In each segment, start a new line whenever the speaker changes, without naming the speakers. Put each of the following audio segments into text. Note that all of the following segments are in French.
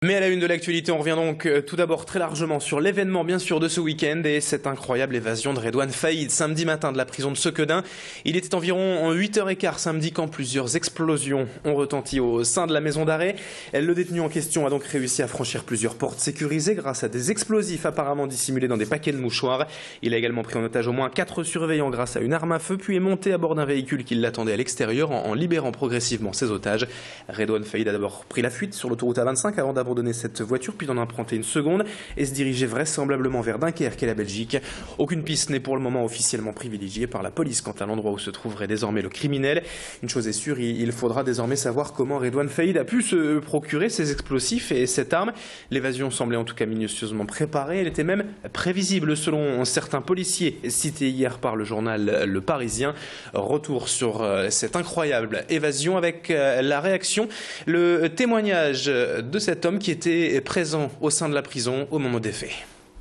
Mais à la une de l'actualité, on revient donc tout d'abord très largement sur l'événement bien sûr de ce week-end et cette incroyable évasion de Redouane Faïd samedi matin de la prison de Sequedin. Il était environ 8h15 samedi quand plusieurs explosions ont retenti au sein de la maison d'arrêt. Le détenu en question a donc réussi à franchir plusieurs portes sécurisées grâce à des explosifs apparemment dissimulés dans des paquets de mouchoirs. Il a également pris en otage au moins 4 surveillants grâce à une arme à feu puis est monté à bord d'un véhicule qui l'attendait à l'extérieur en libérant progressivement ses otages. Redouane Faïd a d'abord pris la fuite sur l'autoroute A25 avant d'abandonner cette voiture puis d'en emprunter une seconde et se diriger vraisemblablement vers Dunkerque et la Belgique. Aucune piste n'est pour le moment officiellement privilégiée par la police quant à l'endroit où se trouverait désormais le criminel. Une chose est sûre, il faudra désormais savoir comment Redouane Faïd a pu se procurer ces explosifs et cette arme. L'évasion semblait en tout cas minutieusement préparée, elle était même prévisible selon certains policiers cités hier par le journal Le Parisien. Retour sur cette incroyable évasion avec la réaction, le témoignage de cet homme qui était présent au sein de la prison au moment des faits.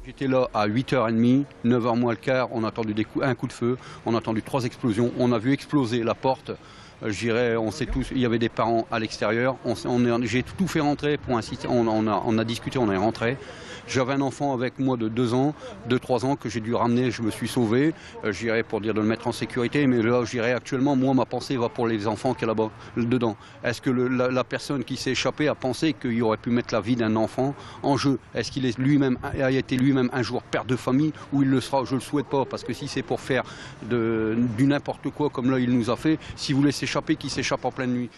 J'étais là à 8h30, 9h moins le quart, on a entendu un coup de feu, on a entendu 3 explosions, on a vu exploser la porte. On sait tous, il y avait des parents à l'extérieur, j'ai tout fait rentrer pour insister, on a discuté, on est rentré. J'avais un enfant avec moi de 2-3 ans que j'ai dû ramener, je me suis sauvé, j'irai pour dire de le mettre en sécurité, mais là j'irai actuellement, moi ma pensée va pour les enfants qui est là-bas, dedans. Est-ce que la personne qui s'est échappée a pensé qu'il aurait pu mettre la vie d'un enfant en jeu? Est-ce qu'il a été lui-même un jour père de famille ou il le sera? Je ne le souhaite pas, parce que si c'est pour faire du n'importe quoi comme là il nous a fait, si vous laissez échapper, qui s'échappe en pleine nuit.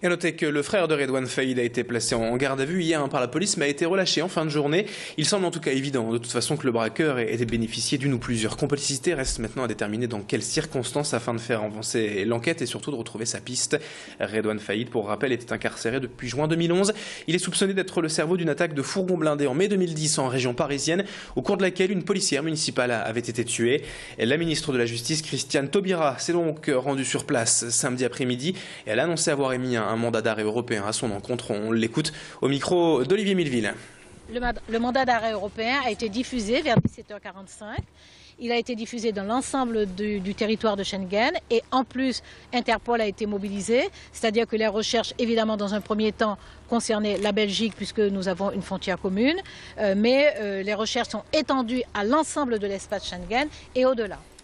Et à noter que le frère de Redouane Faïd a été placé en garde à vue hier par la police mais a été relâché en fin de journée. Il semble en tout cas évident de toute façon que le braqueur ait bénéficié d'une ou plusieurs complicités. Reste maintenant à déterminer dans quelles circonstances afin de faire avancer l'enquête et surtout de retrouver sa piste. Redouane Faïd, pour rappel, était incarcéré depuis juin 2011. Il est soupçonné d'être le cerveau d'une attaque de fourgon blindé en mai 2010 en région parisienne, au cours de laquelle une policière municipale avait été tuée. La ministre de la Justice, Christiane Taubira, s'est donc rendue sur place samedi après-midi et elle a annoncé avoir émis un mandat d'arrêt européen à son encontre. On l'écoute au micro d'Olivier Milleville.
Le mandat d'arrêt européen a été diffusé vers 17h45. Il a été diffusé dans l'ensemble du territoire de Schengen et en plus Interpol a été mobilisé, c'est-à-dire que les recherches évidemment dans un premier temps concernaient la Belgique puisque nous avons une frontière commune, mais les recherches sont étendues à l'ensemble de l'espace Schengen et au-delà.